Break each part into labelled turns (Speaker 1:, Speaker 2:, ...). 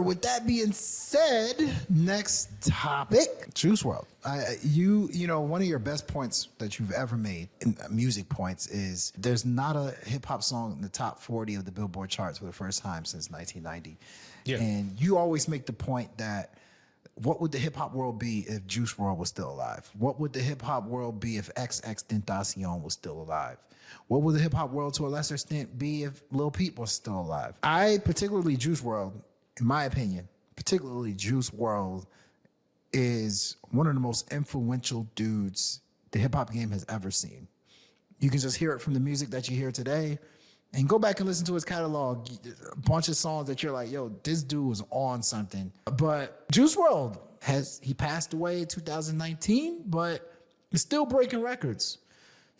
Speaker 1: with that being said, next topic, Juice WRLD. You know, one of your best points that you've ever made in music points is there's not a hip hop song in the top 40 of the Billboard charts for the first time since 1990.
Speaker 2: Yeah.
Speaker 1: And you always make the point that what would the hip hop world be if Juice WRLD was still alive? What would the hip hop world be if XXXTentacion was still alive? What would the hip hop world to a lesser extent be if Lil Peep was still alive? Particularly Juice WRLD, in my opinion, particularly Juice WRLD is one of the most influential dudes the hip hop game has ever seen. You can just hear it from the music that you hear today and go back and listen to his catalog. A bunch of songs that you're like, yo, this dude was on something. But Juice WRLD he passed away in 2019, but is still breaking records.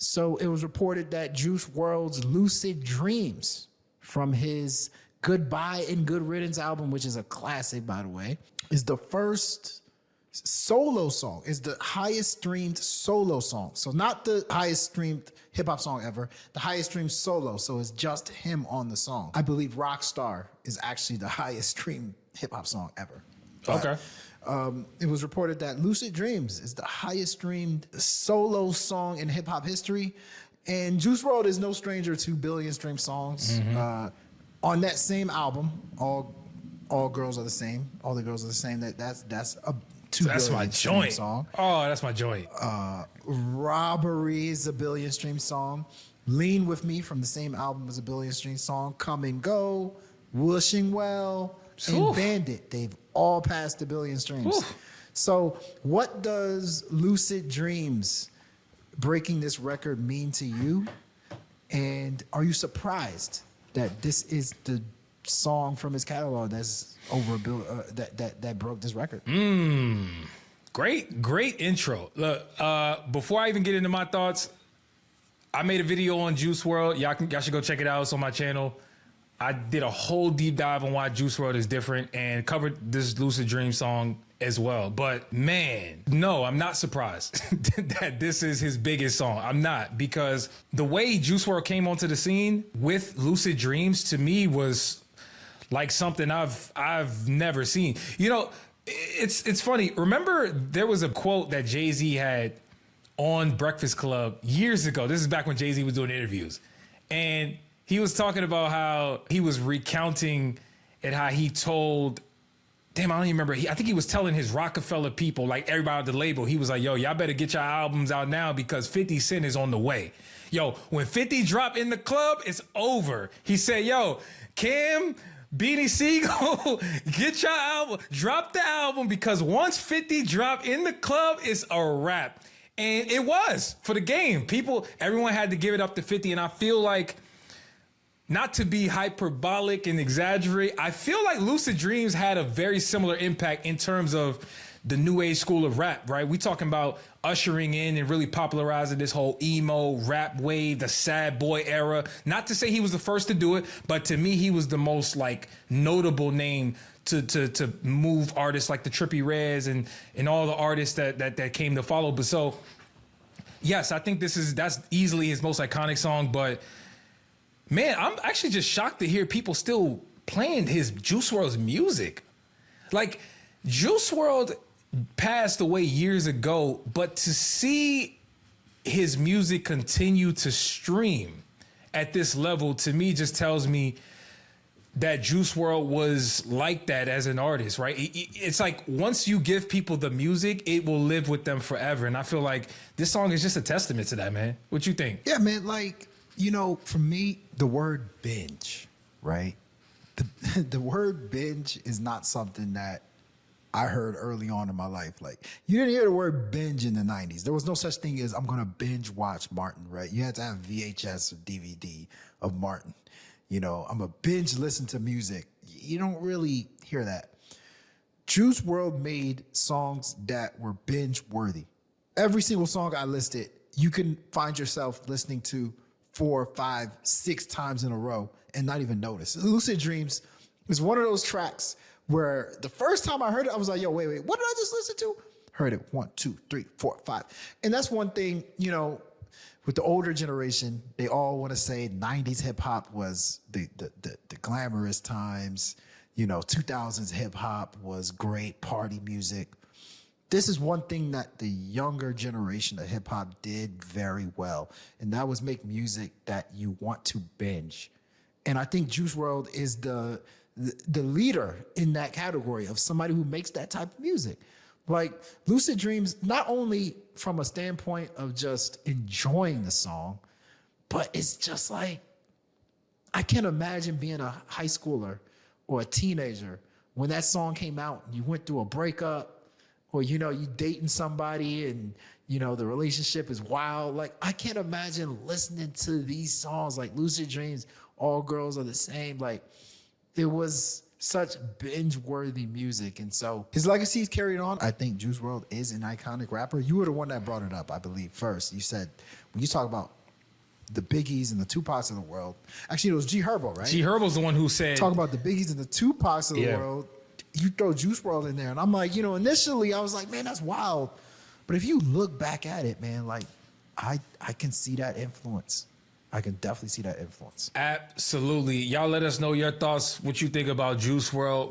Speaker 1: So it was reported that Juice WRLD's Lucid Dreams from his Goodbye and Good Riddance album, which is a classic, by the way, is the first solo song, is the highest streamed solo song. So not the highest streamed hip hop song ever, the highest streamed solo. So it's just him on the song. I believe Rockstar is actually the highest streamed hip hop song ever. But,
Speaker 2: Okay.
Speaker 1: It was reported that Lucid Dreams is the highest streamed solo song in hip hop history. And Juice WRLD is no stranger to billion stream songs. On that same album, All Girls Are the Same. All the Girls Are the Same. That's a 2
Speaker 2: That's
Speaker 1: billion
Speaker 2: my
Speaker 1: stream
Speaker 2: joint.
Speaker 1: song.
Speaker 2: Oh, that's my joint.
Speaker 1: Robbery is a billion stream song. Lean With Me from the same album is a billion stream song. Come and Go, Wishing Well, and
Speaker 2: Oof.
Speaker 1: Bandit. They've all passed a billion streams.
Speaker 2: Oof.
Speaker 1: So what does Lucid Dreams breaking this record mean to you? And are you surprised that this is the song from his catalog that's over a that broke this record?
Speaker 2: Great intro. Look, before I even get into my thoughts, I made a video on Juice WRLD. Y'all should go check it out. It's on my channel. I did a whole deep dive on why Juice WRLD is different and covered this Lucid Dream song as well. But man, no, I'm not surprised that this is his biggest song. I'm not, because the way Juice WRLD came onto the scene with Lucid Dreams to me was like something I've never seen. You know, it's funny. Remember there was a quote that Jay-Z had on Breakfast Club years ago. This is back when Jay-Z was doing interviews. And he was talking about how he was recounting and how he told, damn, I don't even remember. I think he was telling his Rockefeller people, like everybody at the label, he was like, yo, y'all better get your albums out now because 50 Cent is on the way. Yo, when 50 drop in the club, it's over. He said, yo, Cam, Beanie Siegel, get your album, drop the album, because once 50 drop in the club, it's a wrap. And it was for the game. Everyone had to give it up to 50. And I feel like, not to be hyperbolic and exaggerate, I feel like Lucid Dreams had a very similar impact in terms of the new age school of rap, right? We talking about ushering in and really popularizing this whole emo rap wave, the sad boy era. Not to say he was the first to do it, but to me, he was the most like notable name to move artists like the Trippie Redds and all the artists that came to follow. But so, yes, I think that's easily his most iconic song, but man, I'm actually just shocked to hear people still playing his Juice WRLD's music. Like, Juice WRLD passed away years ago, but to see his music continue to stream at this level, to me, just tells me that Juice WRLD was like that as an artist, right? It's like once you give people the music, it will live with them forever. And I feel like this song is just a testament to that, man. What you think?
Speaker 1: Yeah, man, like, you know, for me, the word binge, right? The word binge is not something that I heard early on in my life. Like, you didn't hear the word binge in the 90s. There was no such thing as I'm going to binge watch Martin, right? You had to have VHS or DVD of Martin. You know, I'm a binge listen to music. You don't really hear that. Juice WRLD made songs that were binge worthy. Every single song I listed, you can find yourself listening to 4, 5, 6 times in a row and not even notice. Lucid Dreams is one of those tracks where the first time I heard it, I was like, yo, wait, what did I just listen to? Heard it 1, 2, 3, 4, 5. And that's one thing, you know, with the older generation, they all want to say 90s hip hop was the glamorous times. 2000s hip hop was great party music. This is one thing that the younger generation of hip hop did very well, and that was make music that you want to binge. And I think Juice WRLD is the leader in that category of somebody who makes that type of music. Like Lucid Dreams, not only from a standpoint of just enjoying the song, but it's just like, I can't imagine being a high schooler or a teenager when that song came out and you went through a breakup, or you dating somebody and the relationship is wild. Like, I can't imagine listening to these songs like Lucid Dreams, All Girls Are the Same. Like, it was such binge-worthy music. And so his legacy is carried on. I think Juice WRLD is an iconic rapper. You were the one that brought it up, I believe, first. You said, when you talk about the Biggies and the Tupacs of the world, actually it was G Herbo, right?
Speaker 2: G Herbo's the one who said,
Speaker 1: talk about the Biggies and the Tupacs of the world. You throw Juice WRLD in there, and I'm like, initially I was like, man, that's wild. But if you look back at it, man, like I can see that influence. I can definitely see that influence.
Speaker 2: Absolutely. Y'all let us know your thoughts, what you think about Juice WRLD.